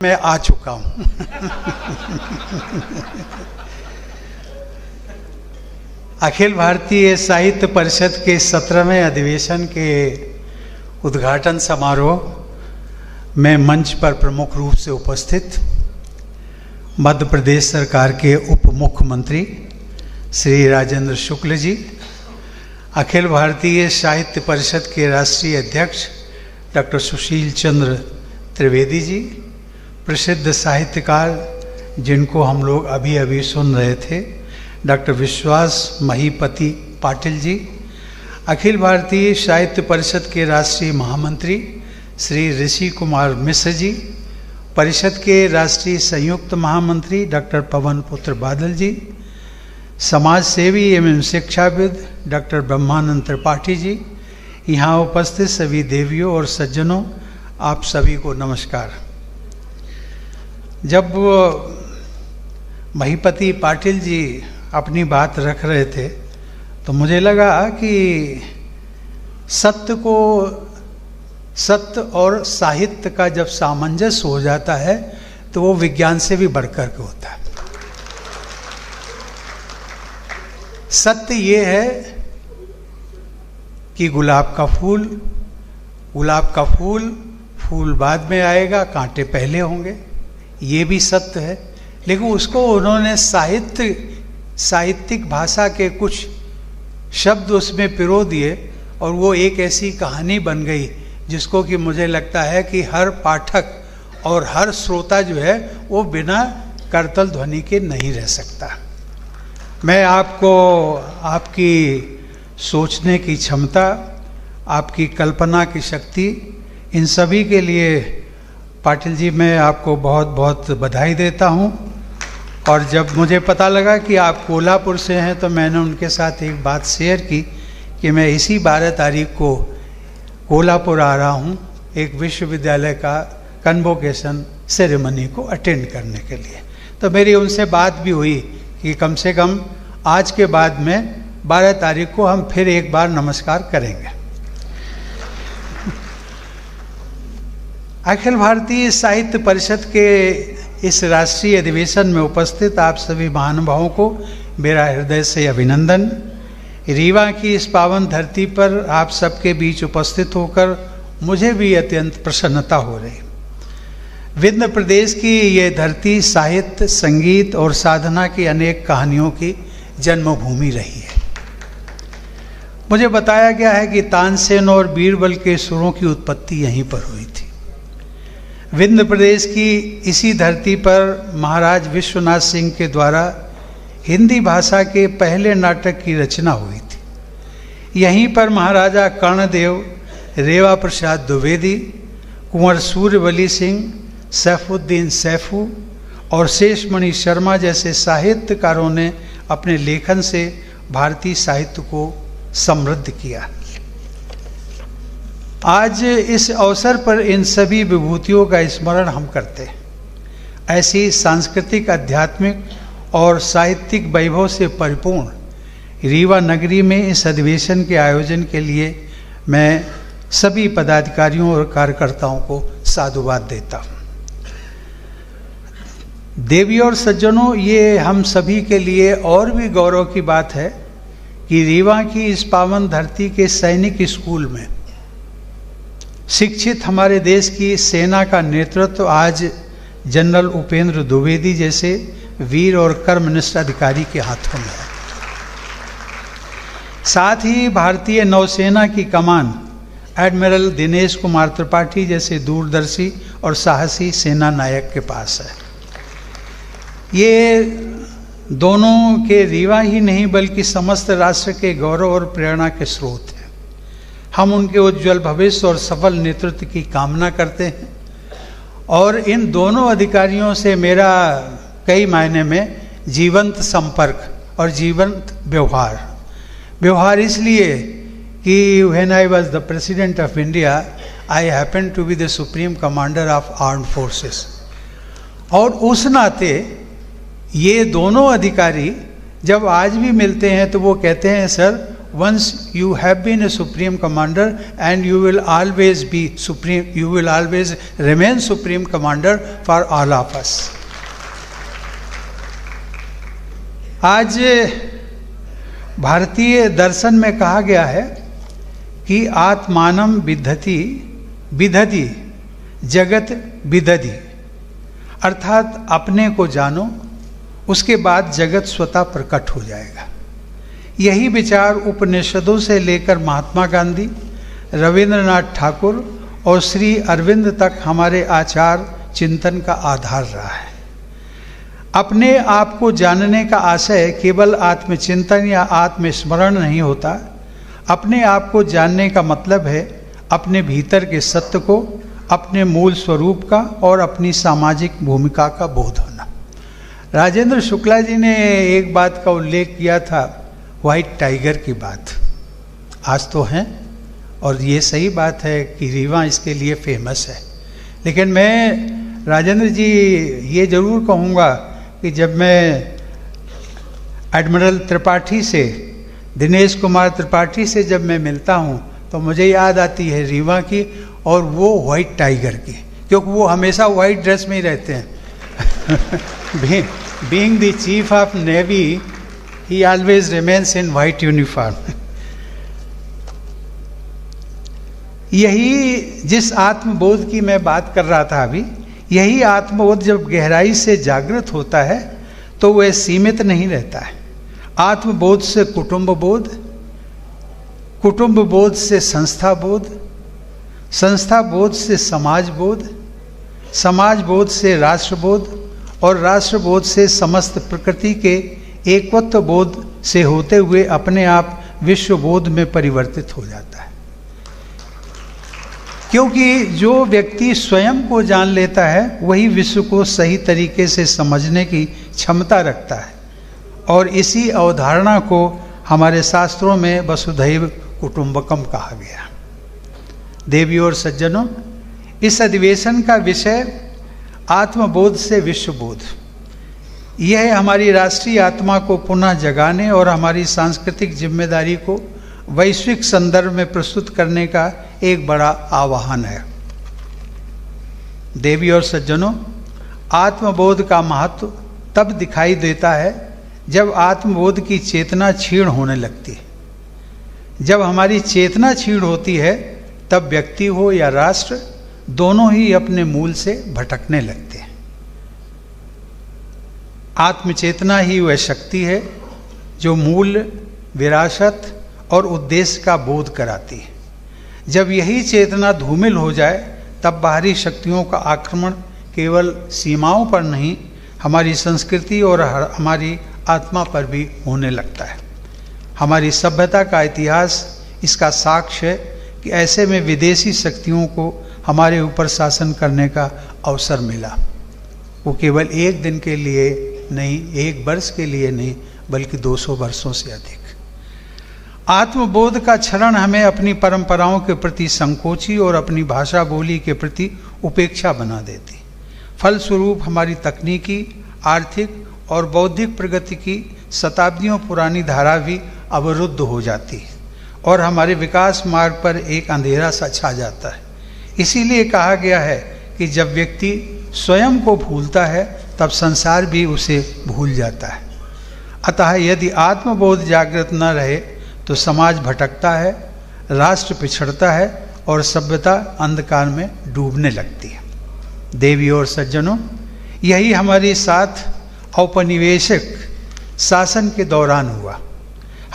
मैं आ चुका हूं। अखिल भारतीय साहित्य परिषद के 17वें अधिवेशन के उद्घाटन समारोह में मंच पर प्रमुख रूप से उपस्थित मध्य प्रदेश सरकार के उप मुख्यमंत्री श्री राजेंद्र शुक्ल जी, अखिल भारतीय साहित्य परिषद के राष्ट्रीय अध्यक्ष डॉक्टर सुशील चंद्र त्रिवेदी जी, प्रसिद्ध साहित्यकार जिनको हम लोग अभी अभी सुन रहे थे डॉक्टर विश्वास महीपति पाटिल जी, अखिल भारतीय साहित्य परिषद के राष्ट्रीय महामंत्री श्री ऋषि कुमार मिश्र जी, परिषद के राष्ट्रीय संयुक्त महामंत्री डॉक्टर पवन पुत्र बादल जी, समाज सेवी एवं शिक्षाविद डॉक्टर ब्रह्मानंद त्रिपाठी जी, यहाँ उपस्थित सभी देवियों और सज्जनों, आप सभी को नमस्कार। जब महीपति पाटिल जी अपनी बात रख रहे थे तो मुझे लगा कि सत्य और साहित्य का जब सामंजस्य हो जाता है तो वो विज्ञान से भी बढ़कर के होता है। सत्य ये है कि गुलाब का फूल बाद में आएगा, कांटे पहले होंगे, ये भी सत्य है। लेकिन उसको उन्होंने साहित्यिक भाषा के कुछ शब्द उसमें पिरो दिए और वो एक ऐसी कहानी बन गई जिसको कि मुझे लगता है कि हर पाठक और हर श्रोता जो है वो बिना करतल ध्वनि के नहीं रह सकता। मैं आपको आपकी सोचने की क्षमता, आपकी कल्पना की शक्ति, इन सभी के लिए पाटिल जी मैं आपको बहुत बहुत बधाई देता हूँ। और जब मुझे पता लगा कि आप कोल्हापुर से हैं तो मैंने उनके साथ एक बात शेयर की कि मैं इसी 12 तारीख को कोल्हापुर आ रहा हूँ एक विश्वविद्यालय का कन्वोकेशन सेरेमनी को अटेंड करने के लिए। तो मेरी उनसे बात भी हुई कि कम से कम आज के बाद में 12 तारीख को हम फिर एक बार नमस्कार करेंगे। अखिल भारतीय साहित्य परिषद के इस राष्ट्रीय अधिवेशन में उपस्थित आप सभी महानुभावों को मेरा हृदय से अभिनंदन। रीवा की इस पावन धरती पर आप सबके बीच उपस्थित होकर मुझे भी अत्यंत प्रसन्नता हो रही। विंध्य प्रदेश की ये धरती साहित्य, संगीत और साधना की अनेक कहानियों की जन्मभूमि रही है। मुझे बताया गया है कि तानसेन और बीरबल के सुरों की उत्पत्ति यहीं पर हुई थी। विंध्य प्रदेश की इसी धरती पर महाराज विश्वनाथ सिंह के द्वारा हिंदी भाषा के पहले नाटक की रचना हुई थी। यहीं पर महाराजा कर्णदेव, रेवा प्रसाद द्विवेदी, कुंवर सूर्यवली सिंह, सैफुद्दीन सैफू और शेषमणि शर्मा जैसे साहित्यकारों ने अपने लेखन से भारतीय साहित्य को समृद्ध किया। आज इस अवसर पर इन सभी विभूतियों का स्मरण हम करते हैं। ऐसी सांस्कृतिक, आध्यात्मिक और साहित्यिक वैभव से परिपूर्ण रीवा नगरी में इस अधिवेशन के आयोजन के लिए मैं सभी पदाधिकारियों और कार्यकर्ताओं को साधुवाद देता हूँ। देवी और सज्जनों, ये हम सभी के लिए और भी गौरव की बात है कि रीवा की इस पावन धरती के सैनिक स्कूल में शिक्षित हमारे देश की सेना का नेतृत्व आज जनरल उपेंद्र द्विवेदी जैसे वीर और कर्मनिष्ठ अधिकारी के हाथों में है। साथ ही भारतीय नौसेना की कमान एडमिरल दिनेश कुमार त्रिपाठी जैसे दूरदर्शी और साहसी सेना नायक के पास है। ये दोनों के रीवा ही नहीं बल्कि समस्त राष्ट्र के गौरव और प्रेरणा के स्रोत हैं। हम उनके उज्जवल भविष्य और सफल नेतृत्व की कामना करते हैं। और इन दोनों अधिकारियों से मेरा कई मायने में जीवंत संपर्क और जीवंत व्यवहार इसलिए कि when I was the president of India I happen to be the supreme commander of armed forces. और उस नाते ये दोनों अधिकारी जब आज भी मिलते हैं तो वो कहते हैं, sir once you have been a supreme commander, and you will always be supreme, you will always remain supreme commander for all of us. आज भारतीय दर्शन में कहा गया है कि आत्मानम विद्धति विदधि जगत विदधि, अर्थात अपने को जानो, उसके बाद जगत स्वतः प्रकट हो जाएगा। यही विचार उपनिषदों से लेकर महात्मा गांधी, रविंद्रनाथ ठाकुर और श्री अरविंद तक हमारे आचार चिंतन का आधार रहा है। अपने आप को जानने का आशय केवल आत्मचिंतन या आत्मस्मरण नहीं होता। अपने आप को जानने का मतलब है अपने भीतर के सत्य को, अपने मूल स्वरूप का और अपनी सामाजिक भूमिका का बोध होना। राजेंद्र शुक्ला जी ने एक बात का उल्लेख किया था, व्हाइट टाइगर की बात। आज तो हैं, और ये सही बात है कि रीवा इसके लिए फेमस है। लेकिन मैं राजेंद्र जी ये जरूर कहूँगा कि जब मैं एडमिरल त्रिपाठी से, दिनेश कुमार त्रिपाठी से जब मैं मिलता हूँ तो मुझे याद आती है रीवा की, और वो व्हाइट टाइगर की, क्योंकि वो हमेशा व्हाइट ड्रेस में ही रहते हैं। Being the chief of navy, he always remains in white uniform. यही जिस आत्मबोध की मैं बात कर रहा था अभी, यही आत्मबोध जब गहराई से जागृत होता है तो वह सीमित नहीं रहता है। आत्मबोध से कुटुंब बोध, कुटुंब बोध से संस्था बोध, संस्था बोध से समाज बोध, समाज बोध से राष्ट्र बोध, और राष्ट्र बोध से समस्त प्रकृति के एकत्व बोध से होते हुए अपने आप विश्व बोध में परिवर्तित हो जाता है। क्योंकि जो व्यक्ति स्वयं को जान लेता है वही विश्व को सही तरीके से समझने की क्षमता रखता है, और इसी अवधारणा को हमारे शास्त्रों में वसुधैव कुटुंबकम कहा गया। देवियों और सज्जनों, इस अधिवेशन का विषय आत्मबोध से विश्वबोध। यह हमारी राष्ट्रीय आत्मा को पुनः जगाने और हमारी सांस्कृतिक जिम्मेदारी को वैश्विक संदर्भ में प्रस्तुत करने का एक बड़ा आह्वान है। देवी और सज्जनों, आत्मबोध का महत्व तब दिखाई देता है जब आत्मबोध की चेतना क्षीण होने लगती है। जब हमारी चेतना क्षीण होती है तब व्यक्ति हो या राष्ट्र, दोनों ही अपने मूल से भटकने लगते हैं। आत्मचेतना ही वह शक्ति है जो मूल, विरासत और उद्देश्य का बोध कराती है। जब यही चेतना धूमिल हो जाए तब बाहरी शक्तियों का आक्रमण केवल सीमाओं पर नहीं, हमारी संस्कृति और हमारी आत्मा पर भी होने लगता है। हमारी सभ्यता का इतिहास इसका साक्ष्य है कि ऐसे में विदेशी शक्तियों को हमारे ऊपर शासन करने का अवसर मिला। वो केवल एक दिन के लिए नहीं, एक वर्ष के लिए नहीं, बल्कि 200 वर्षों से अधिक। आत्मबोध का क्षरण हमें अपनी परंपराओं के प्रति संकोची और अपनी भाषा बोली के प्रति उपेक्षा बना देती। फलस्वरूप हमारी तकनीकी, आर्थिक और बौद्धिक प्रगति की शताब्दियों पुरानी धारा भी अवरुद्ध हो जाती है और हमारे विकास मार्ग पर एक अंधेरा सा छा जाता है। इसीलिए कहा गया है कि जब व्यक्ति स्वयं को भूलता है तब संसार भी उसे भूल जाता है। अतः यदि आत्मबोध जागृत न रहे तो समाज भटकता है, राष्ट्र पिछड़ता है और सभ्यता अंधकार में डूबने लगती है। देवियों और सज्जनों, यही हमारे साथ औपनिवेशिक शासन के दौरान हुआ।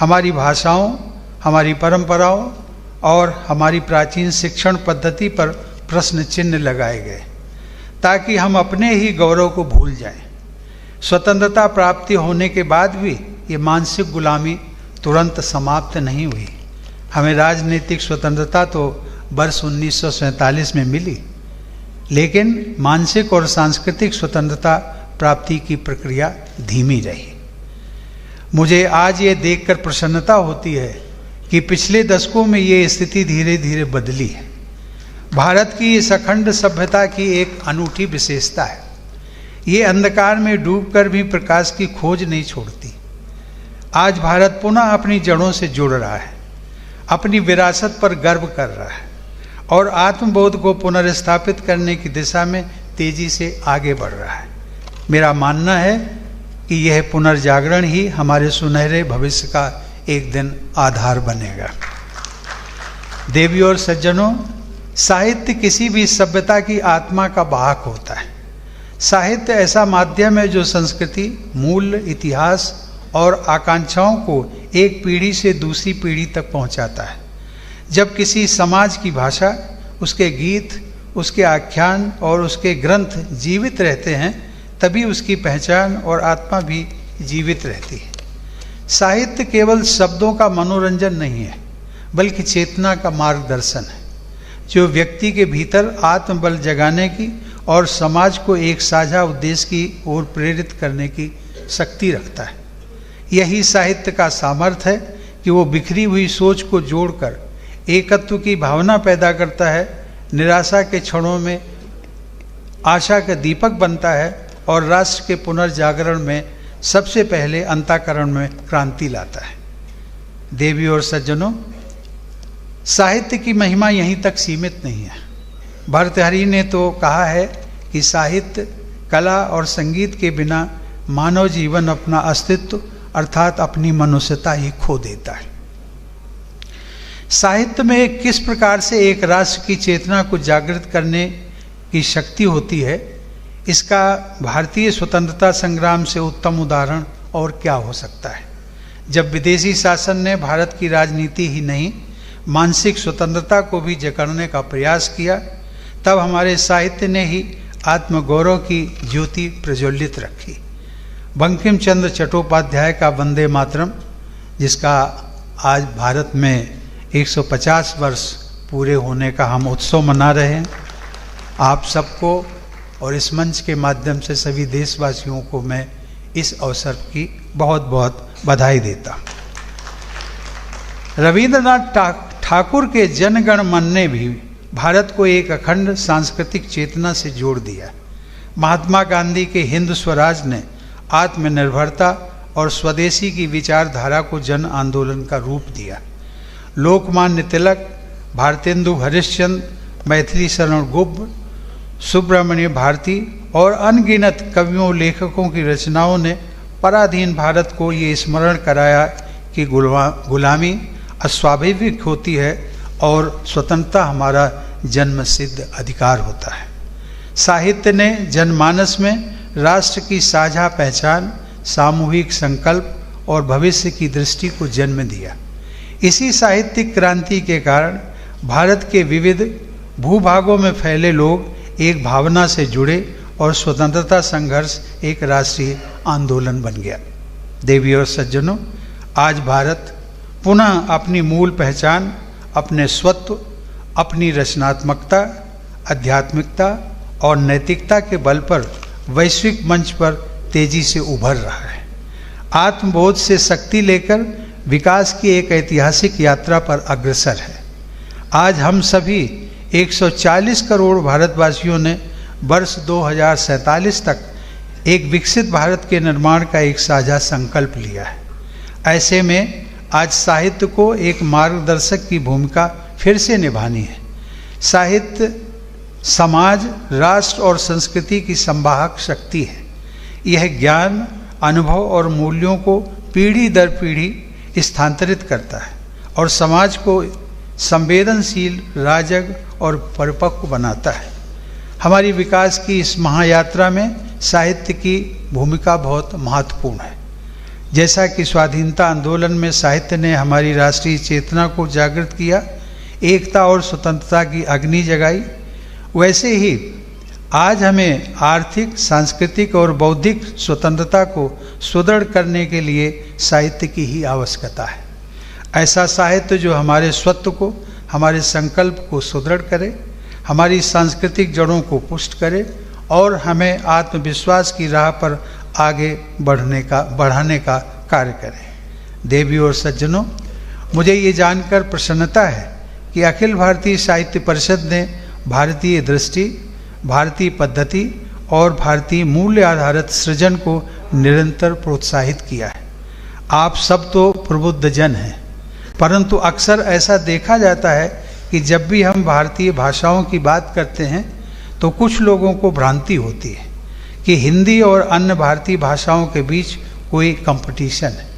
हमारी भाषाओं, हमारी परंपराओं और हमारी प्राचीन शिक्षण पद्धति पर प्रश्न चिन्ह लगाए गए ताकि हम अपने ही गौरव को भूल जाएं। स्वतंत्रता प्राप्ति होने के बाद भी ये मानसिक गुलामी तुरंत समाप्त नहीं हुई। हमें राजनीतिक स्वतंत्रता तो वर्ष 1947 में मिली, लेकिन मानसिक और सांस्कृतिक स्वतंत्रता प्राप्ति की प्रक्रिया धीमी रही। मुझे आज ये देखकर प्रसन्नता होती है कि पिछले दशकों में ये स्थिति धीरे धीरे बदली है। भारत की इस अखंड सभ्यता की एक अनूठी विशेषता है, ये अंधकार में डूबकर भी प्रकाश की खोज नहीं छोड़ती। आज भारत पुनः अपनी जड़ों से जुड़ रहा है, अपनी विरासत पर गर्व कर रहा है और आत्मबोध को पुनर्स्थापित करने की दिशा में तेजी से आगे बढ़ रहा है। मेरा मानना है कि यह पुनर्जागरण ही हमारे सुनहरे भविष्य का एक दिन आधार बनेगा। देवियों और सज्जनों, साहित्य किसी भी सभ्यता की आत्मा का वाहक होता है। साहित्य ऐसा माध्यम है जो संस्कृति, मूल्य, इतिहास और आकांक्षाओं को एक पीढ़ी से दूसरी पीढ़ी तक पहुंचाता है। जब किसी समाज की भाषा, उसके गीत, उसके आख्यान और उसके ग्रंथ जीवित रहते हैं, तभी उसकी पहचान और आत्मा भी जीवित रहती है। साहित्य केवल शब्दों का मनोरंजन नहीं है, बल्कि चेतना का मार्गदर्शन है, जो व्यक्ति के भीतर आत्मबल जगाने की और समाज को एक साझा उद्देश्य की ओर प्रेरित करने की शक्ति रखता है। यही साहित्य का सामर्थ्य है कि वो बिखरी हुई सोच को जोड़कर एकत्व की भावना पैदा करता है, निराशा के क्षणों में आशा का दीपक बनता है और राष्ट्र के पुनर्जागरण में सबसे पहले अंतःकरण में क्रांति लाता है। देवियों और सज्जनों, साहित्य की महिमा यहीं तक सीमित नहीं है। भर्तृहरि ने तो कहा है कि साहित्य, कला और संगीत के बिना मानव जीवन अपना अस्तित्व अर्थात अपनी मनुष्यता ही खो देता है। साहित्य में किस प्रकार से एक राष्ट्र की चेतना को जागृत करने की शक्ति होती है, इसका भारतीय स्वतंत्रता संग्राम से उत्तम उदाहरण और क्या हो सकता है। जब विदेशी शासन ने भारत की राजनीति ही नहीं, मानसिक स्वतंत्रता को भी जकड़ने का प्रयास किया, तब हमारे साहित्य ने ही आत्मगौरव की ज्योति प्रज्वलित रखी। बंकिम चंद्र चट्टोपाध्याय का वंदे मातरम, जिसका आज भारत में 150 वर्ष पूरे होने का हम उत्सव मना रहे हैं, आप सबको और इस मंच के माध्यम से सभी देशवासियों को मैं इस अवसर की बहुत बहुत बधाई देता। रविंद्रनाथ ठाकुर के जनगण मन ने भी भारत को एक अखंड सांस्कृतिक चेतना से जोड़ दिया। महात्मा गांधी के हिंद स्वराज ने आत्मनिर्भरता और स्वदेशी की विचारधारा को जन आंदोलन का रूप दिया। लोकमान्य तिलक, भारतेंदु हरिश्चंद्र, मैथिली शरण गुप्त, सुब्रमण्य भारती और अनगिनत कवियों लेखकों की रचनाओं ने पराधीन भारत को ये स्मरण कराया कि गुलामी अस्वाभाविक होती है और स्वतंत्रता हमारा जन्मसिद्ध अधिकार होता है। साहित्य ने जनमानस में राष्ट्र की साझा पहचान, सामूहिक संकल्प और भविष्य की दृष्टि को जन्म दिया। इसी साहित्यिक क्रांति के कारण भारत के विविध भूभागों में फैले लोग एक भावना से जुड़े और स्वतंत्रता संघर्ष एक राष्ट्रीय आंदोलन बन गया। देवियों और सज्जनों, आज भारत पुनः अपनी मूल पहचान, अपने स्वत्व, अपनी रचनात्मकता, आध्यात्मिकता और नैतिकता के बल पर वैश्विक मंच पर तेजी से उभर रहा है। आत्मबोध से शक्ति लेकर विकास की एक ऐतिहासिक यात्रा पर अग्रसर है। आज हम सभी 140 करोड़ भारतवासियों ने वर्ष 2047 तक एक विकसित भारत के निर्माण का एक साझा संकल्प लिया है। ऐसे में आज साहित्य को एक मार्गदर्शक की भूमिका फिर से निभानी है। साहित्य समाज, राष्ट्र और संस्कृति की संवाहक शक्ति है। यह ज्ञान, अनुभव और मूल्यों को पीढ़ी दर पीढ़ी स्थानांतरित करता है और समाज को संवेदनशील, राजग और परिपक्व बनाता है। हमारी विकास की इस महायात्रा में साहित्य की भूमिका बहुत महत्वपूर्ण है। जैसा कि स्वाधीनता आंदोलन में साहित्य ने हमारी राष्ट्रीय चेतना को जागृत किया, एकता और स्वतंत्रता की अग्नि जगाई, वैसे ही आज हमें आर्थिक, सांस्कृतिक और बौद्धिक स्वतंत्रता को सुदृढ़ करने के लिए साहित्य की ही आवश्यकता है। ऐसा साहित्य जो हमारे स्वत्व को, हमारे संकल्प को सुदृढ़ करे, हमारी सांस्कृतिक जड़ों को पुष्ट करे और हमें आत्मविश्वास की राह पर आगे बढ़ाने का कार्य करे। देवियों और सज्जनों, मुझे ये जानकर प्रसन्नता है कि अखिल भारतीय साहित्य परिषद ने भारतीय दृष्टि, भारतीय पद्धति और भारतीय मूल्य आधारित सृजन को निरंतर प्रोत्साहित किया है। आप सब तो प्रबुद्ध जन हैं, परंतु अक्सर ऐसा देखा जाता है कि जब भी हम भारतीय भाषाओं की बात करते हैं तो कुछ लोगों को भ्रांति होती है कि हिंदी और अन्य भारतीय भाषाओं के बीच कोई कंपटीशन है।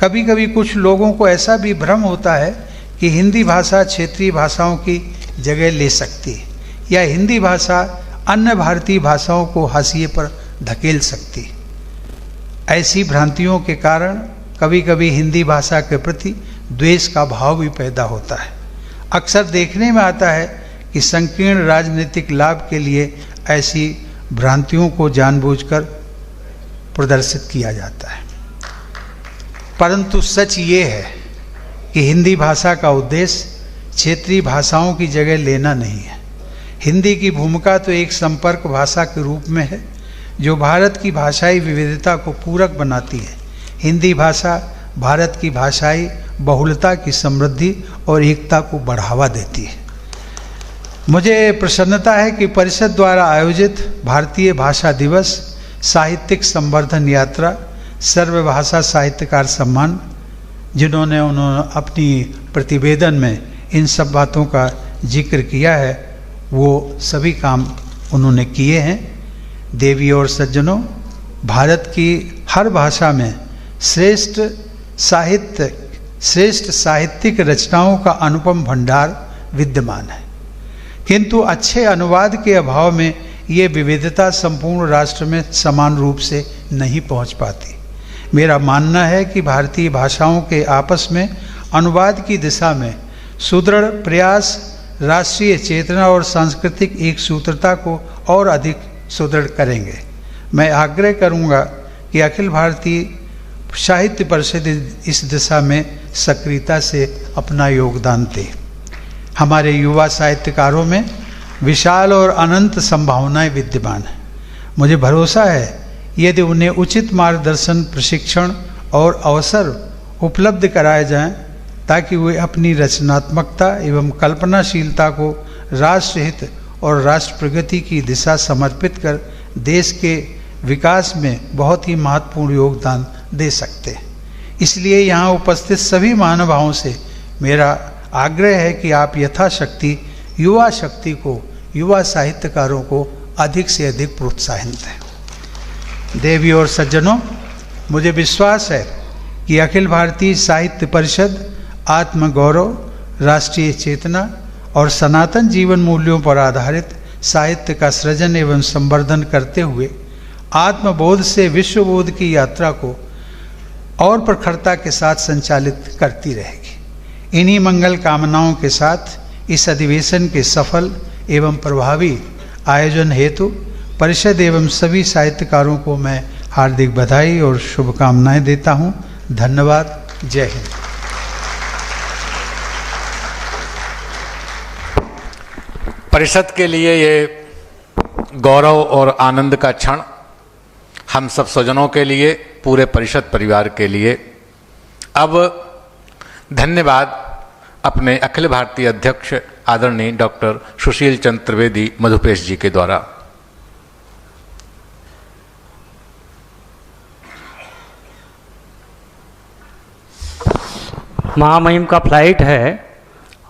कभी कभी कुछ लोगों को ऐसा भी भ्रम होता है कि हिंदी भाषा क्षेत्रीय भाषाओं की जगह ले सकती है या हिंदी भाषा अन्य भारतीय भाषाओं को हाशिए पर धकेल सकती है। ऐसी भ्रांतियों के कारण कभी कभी हिंदी भाषा के प्रति द्वेष का भाव भी पैदा होता है। अक्सर देखने में आता है कि संकीर्ण राजनीतिक लाभ के लिए ऐसी भ्रांतियों को जानबूझकर प्रदर्शित किया जाता है, परंतु सच ये है कि हिंदी भाषा का उद्देश्य क्षेत्रीय भाषाओं की जगह लेना नहीं है। हिंदी की भूमिका तो एक संपर्क भाषा के रूप में है जो भारत की भाषाई विविधता को पूरक बनाती है। हिंदी भाषा भारत की भाषाई बहुलता की समृद्धि और एकता को बढ़ावा देती है। मुझे प्रसन्नता है कि परिषद द्वारा आयोजित भारतीय भाषा दिवस, साहित्यिक संवर्धन यात्रा, सर्वभाषा साहित्यकार सम्मान, जिन्होंने अपनी प्रतिवेदन में इन सब बातों का जिक्र किया है, वो सभी काम उन्होंने किए हैं। देवी और सज्जनों, भारत की हर भाषा में श्रेष्ठ साहित्यिक रचनाओं का अनुपम भंडार विद्यमान है, किंतु अच्छे अनुवाद के अभाव में ये विविधता संपूर्ण राष्ट्र में समान रूप से नहीं पहुंच पाती। मेरा मानना है कि भारतीय भाषाओं के आपस में अनुवाद की दिशा में सुदृढ़ प्रयास राष्ट्रीय चेतना और सांस्कृतिक एक सूत्रता को और अधिक सुदृढ़ करेंगे। मैं आग्रह करूंगा कि अखिल भारतीय साहित्य परिषद इस दिशा में सक्रियता से अपना योगदान दे। हमारे युवा साहित्यकारों में विशाल और अनंत संभावनाएं विद्यमान हैं। मुझे भरोसा है यदि उन्हें उचित मार्गदर्शन, प्रशिक्षण और अवसर उपलब्ध कराए जाएं ताकि वे अपनी रचनात्मकता एवं कल्पनाशीलता को राष्ट्रहित और राष्ट्र प्रगति की दिशा समर्पित कर देश के विकास में बहुत ही महत्वपूर्ण योगदान दे सकते हैं। इसलिए यहाँ उपस्थित सभी महानुभावों से मेरा आग्रह है कि आप यथाशक्ति युवा शक्ति को, युवा साहित्यकारों को अधिक से अधिक प्रोत्साहन दें। देवी और सज्जनों, मुझे विश्वास है कि अखिल भारतीय साहित्य परिषद आत्मगौरव, राष्ट्रीय चेतना और सनातन जीवन मूल्यों पर आधारित साहित्य का सृजन एवं संवर्धन करते हुए आत्मबोध से विश्वबोध की यात्रा को और प्रखरता के साथ संचालित करती रहेगी। इन्हीं मंगल कामनाओं के साथ इस अधिवेशन के सफल एवं प्रभावी आयोजन हेतु परिषद एवं सभी साहित्यकारों को मैं हार्दिक बधाई और शुभकामनाएं देता हूं। धन्यवाद। जय हिंद। परिषद के लिए ये गौरव और आनंद का क्षण, हम सब स्वजनों के लिए, पूरे परिषद परिवार के लिए। अब धन्यवाद अपने अखिल भारतीय अध्यक्ष आदरणीय डॉक्टर सुशील चंद्र त्रिवेदी मधुपेश जी के द्वारा। महामहिम का फ्लाइट है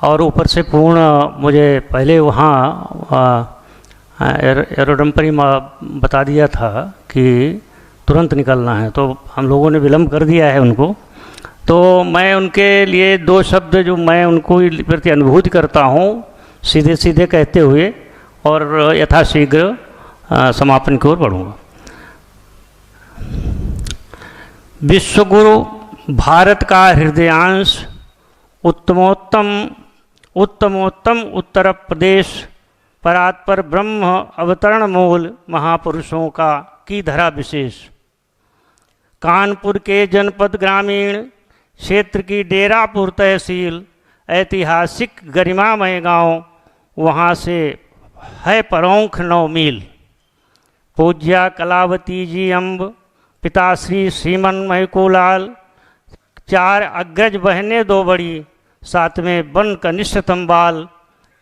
और ऊपर से पूर्ण मुझे पहले वहाँ एरोड्रम पर ही बता दिया था कि तुरंत निकलना है, तो हम लोगों ने विलम्ब कर दिया है उनको। तो मैं उनके लिए दो शब्द जो मैं उनको प्रति अनुभूति करता हूँ सीधे सीधे कहते हुए और यथाशीघ्र समापन की ओर बढ़ूँगा। विश्वगुरु भारत का हृदयांश, उत्तमोत्तम उत्तर प्रदेश, परात्पर ब्रह्म अवतरण मूल महापुरुषों की धरा विशेष। कानपुर के जनपद ग्रामीण क्षेत्र की डेरापुर तहसील, ऐतिहासिक गरिमामय गांव, वहाँ से है परौंख 9 मील। पूज्या कलावती जी अम्ब, पिताश्री श्रीमन महकोलाल, 4 अग्रज बहनें 2 बड़ी, 7वें बन कनिष्ठतम बाल।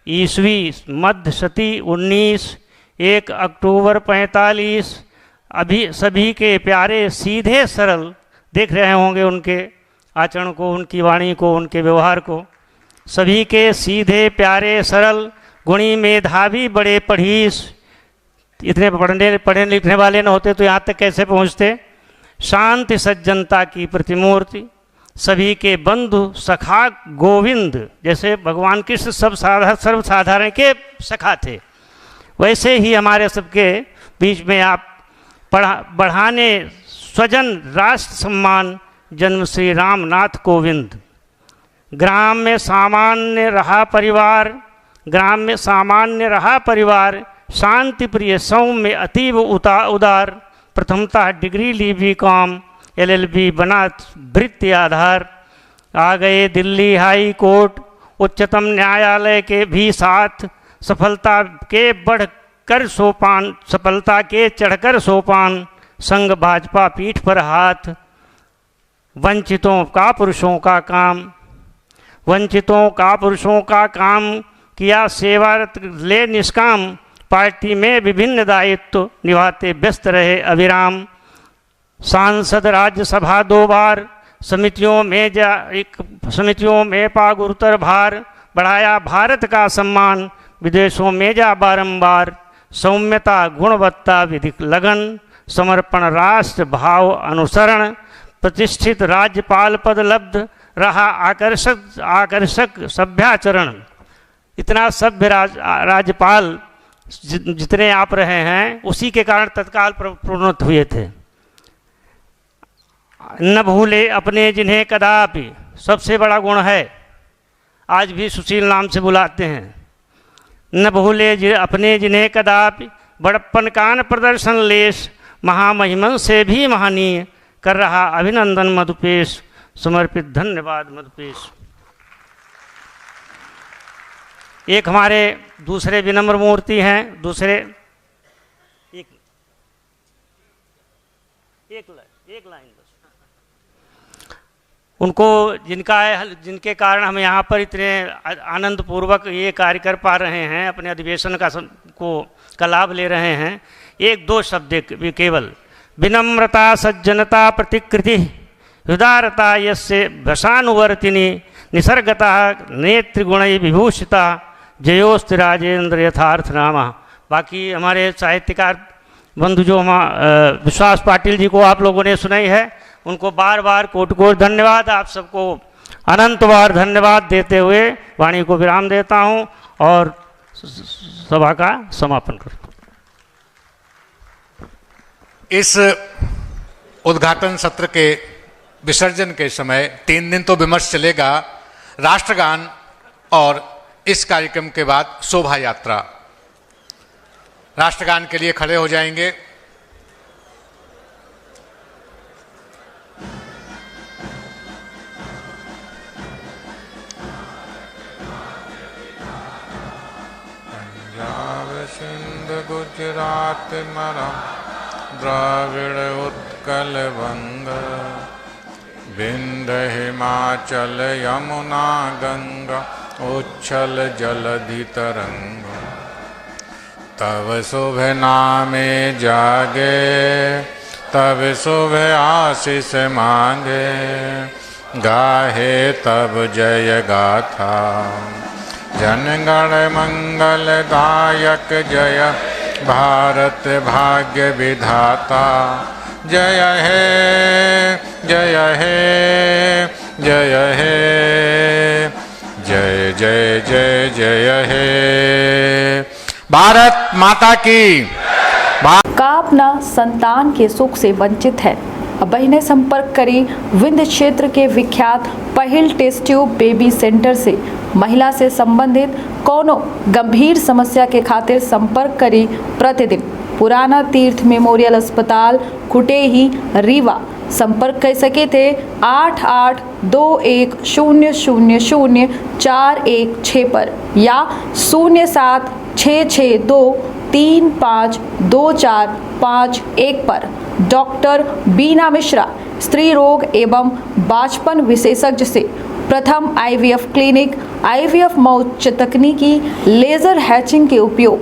ईस्वी मध्य शती 19, 1 अक्टूबर 45। अभी सभी के प्यारे सीधे सरल देख रहे होंगे उनके आचरण को, उनकी वाणी को, उनके व्यवहार को। सभी के सीधे प्यारे सरल, गुणी मेधावी बड़े पढ़ीस। इतने पढ़ने लिखने वाले न होते तो यहाँ तक कैसे पहुँचते। शांति सज्जनता की प्रतिमूर्ति, सभी के बंधु सखा गोविंद। जैसे भगवान कृष्ण सर्वसाधारण के सखा थे, वैसे ही हमारे सबके बीच में आप बढ़ाने स्वजन राष्ट्र सम्मान जन्म श्री रामनाथ कोविंद। ग्राम में सामान्य रहा परिवार, शांति प्रिय सौम्य अतीब उदार। प्रथमतः डिग्री ली बीकॉम, LLB बना वृत्ति आधार। आ गए दिल्ली हाई कोर्ट, उच्चतम न्यायालय के भी साथ। सफलता के चढ़कर सोपान, संग भाजपा पीठ पर हाथ। वंचितों का पुरुषों का काम किया, सेवारत ले निष्काम। पार्टी में विभिन्न दायित्व निभाते व्यस्त रहे अविराम। सांसद राज्यसभा 2 बार, समितियों में पा गुरुतर भार। बढ़ाया भारत का सम्मान, विदेशों में जा बारंबार। सौम्यता गुणवत्ता विधिक लगन, समर्पण राष्ट्र भाव अनुसरण। प्रतिष्ठित राज्यपाल पद लब्ध रहा, आकर्षक सभ्याचरण। इतना सभ्य राज्यपाल जितने आप रहे हैं, उसी के कारण तत्काल प्रोन्नत हुए थे। न भूले अपने जिन्हें कदापि, सबसे बड़ा गुण है, आज भी सुशील नाम से बुलाते हैं। न भूले अपने जिन्हें कदापि, बड़प्पन कान प्रदर्शन लेश। महामहिमन से भी महनीय, कर रहा अभिनंदन मधुपेश। समर्पित धन्यवाद मधुपेश। एक हमारे दूसरे विनम्र मूर्ति हैं, दूसरे एक लाइन बस। उनको जिनके कारण हम यहाँ पर इतने आनंद पूर्वक ये कार्य कर पा रहे हैं, अपने अधिवेशन का लाभ ले रहे हैं। 1-2 शब्द केवल। विनम्रता सज्जनता प्रतिकृति, हृदारता यस्य भसानुवर्तिनी। निसर्गता नेत्रिगुण विभूषिता, जयोस्ति राजेंद्र यथार्थ नामा। बाकी हमारे साहित्यकार बंधु जो विश्वास पाटिल जी को आप लोगों ने सुनाई है, उनको बार बार कोटि कोटि धन्यवाद। आप सबको अनंत बार धन्यवाद देते हुए वाणी को विराम देता हूँ और सभा का समापन करूँ। इस उद्घाटन सत्र के विसर्जन के समय 3 दिन तो विमर्श चलेगा, राष्ट्रगान और इस कार्यक्रम के बाद शोभा यात्रा। राष्ट्रगान के लिए खड़े हो जाएंगे। पंजाब सिंध गुजरात मराठ द्राविड़ उत्कल बंग, विंध्य हिमाचल यमुना गंगा, उच्छल जलधि तरंग। तब शुभ नामे जागे, तब शुभ आशीष मांगे। गाहे तब जय गाथा, जनगण मंगल दायक जय। भारत भाग्य विधाता, जय हे जय हे जय हे, जय जय जय जय हे। भारत माता की। का अपना संतान के सुख से वंचित है, बहने संपर्क करें विंध्य क्षेत्र के विख्यात पहिल टेस्ट ट्यूब बेबी सेंटर से। महिला से संबंधित कोनो गंभीर समस्या के खातिर संपर्क करें प्रतिदिन पुराना तीर्थ मेमोरियल अस्पताल कुटेही रीवा। संपर्क कर सके थे 8821000416 पर या 076623524551 पर। डॉक्टर बीना मिश्रा, स्त्री रोग एवं बांझपन विशेषज्ञ से प्रथम IVF क्लिनिक, IVF में उच्च तकनीकी लेजर हैचिंग के उपयोग।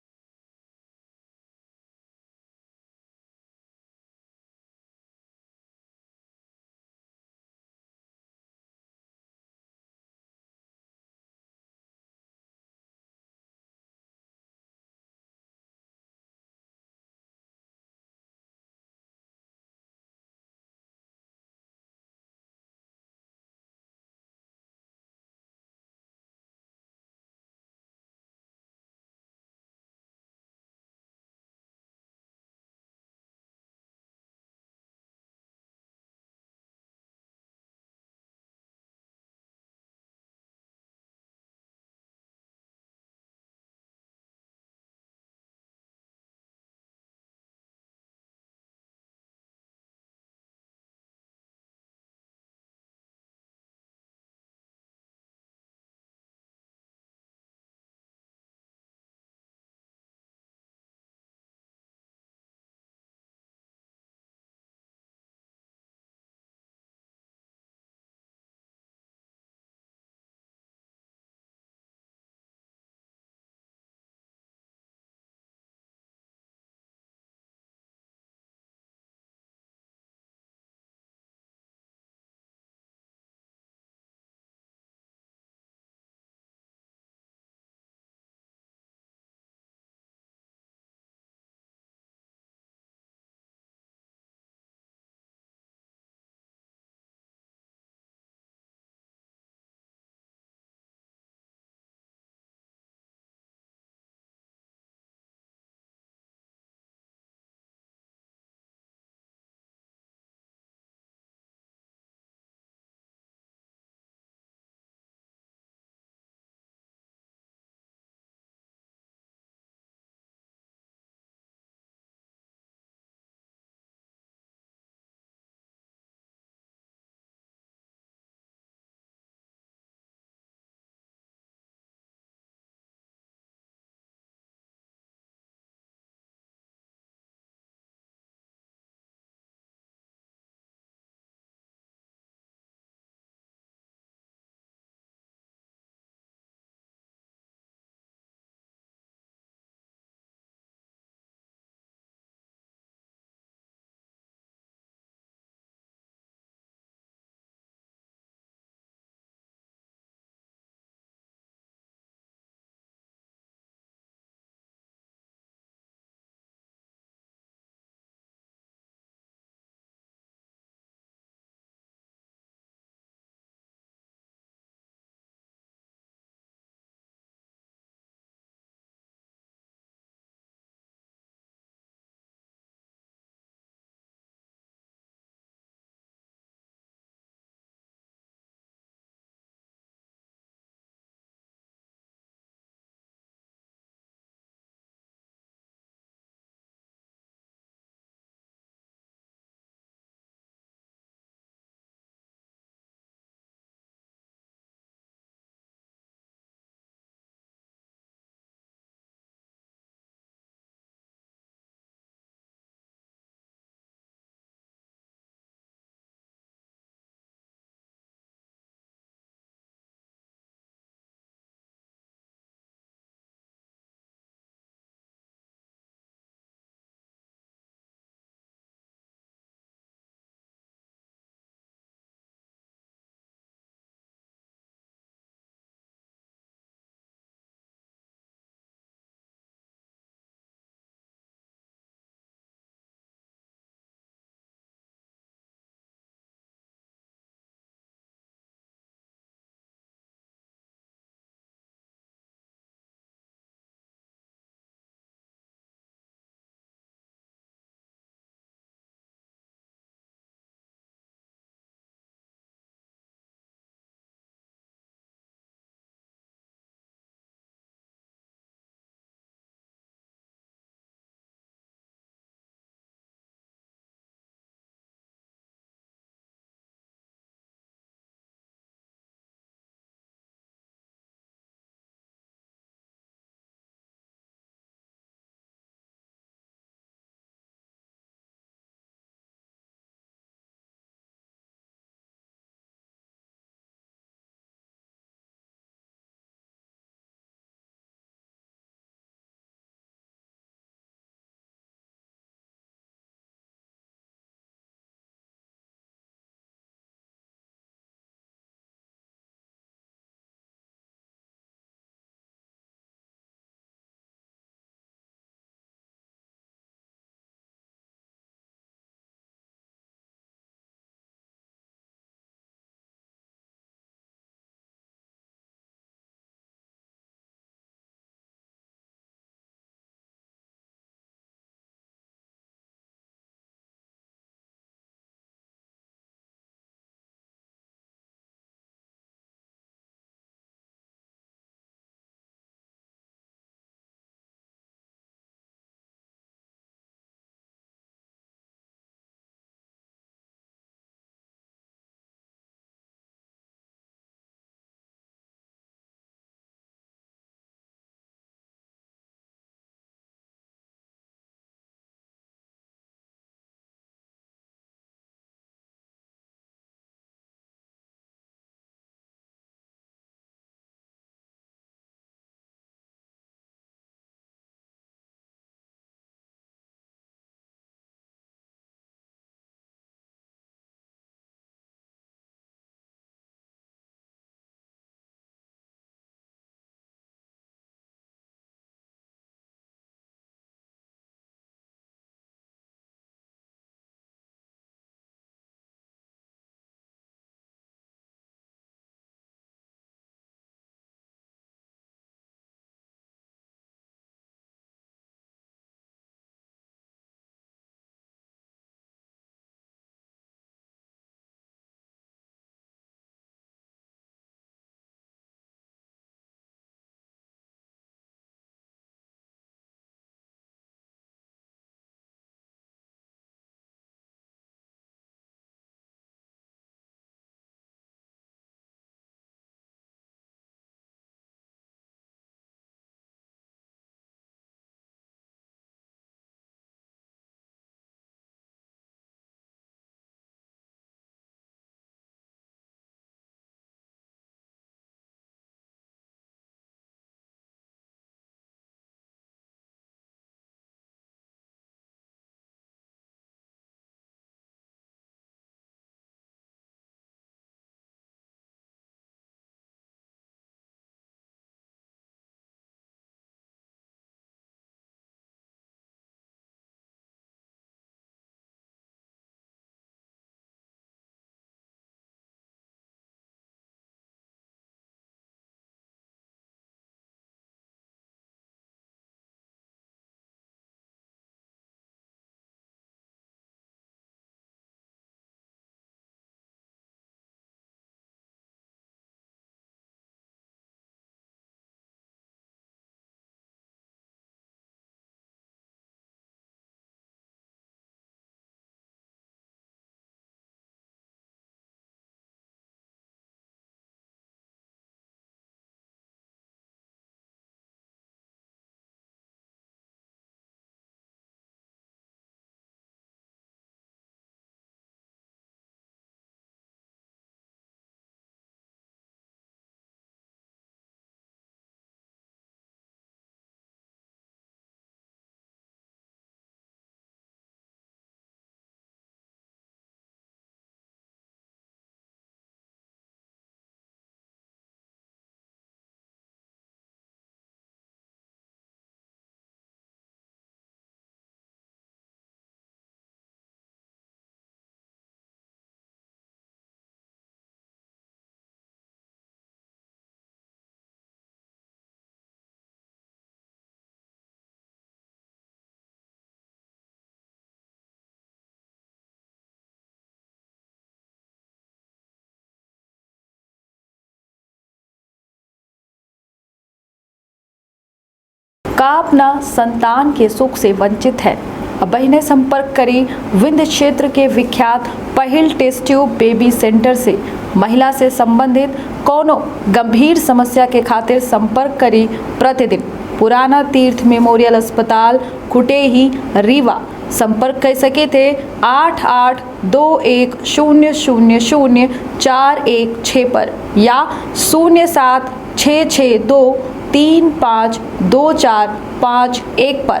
का अपना संतान के सुख से वंचित है। अब बहिने संपर्क करी विंध्य क्षेत्र के विख्यात पहिल टेस्ट ट्यूब बेबी सेंटर से। महिला से संबंधित कोनो गंभीर समस्या के खातिर संपर्क करी प्रतिदिन पुराना तीर्थ मेमोरियल अस्पताल कुटेही रीवा। संपर्क कर सके थे 8821000416 पर या 0766235245 पर।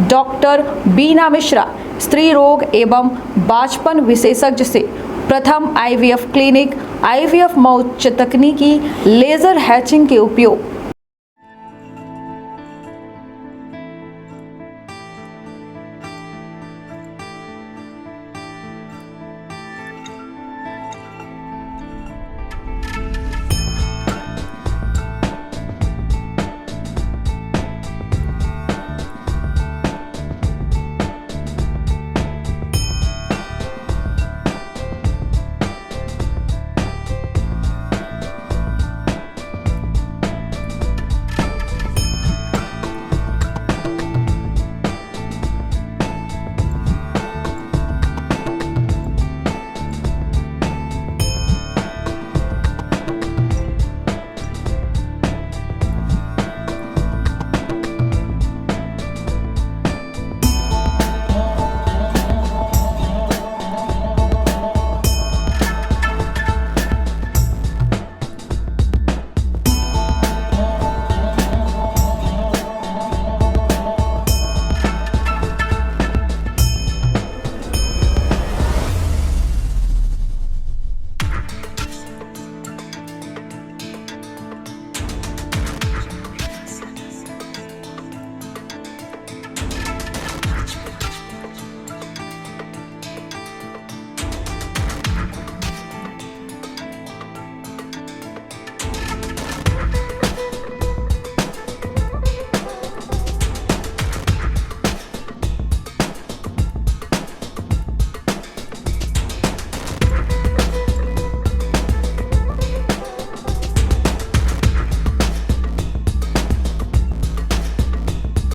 डॉक्टर बीना मिश्रा स्त्री रोग एवं बांझपन विशेषज्ञ से प्रथम IVF क्लिनिक, IVF मौच तकनीकी, लेजर हैचिंग के उपयोग,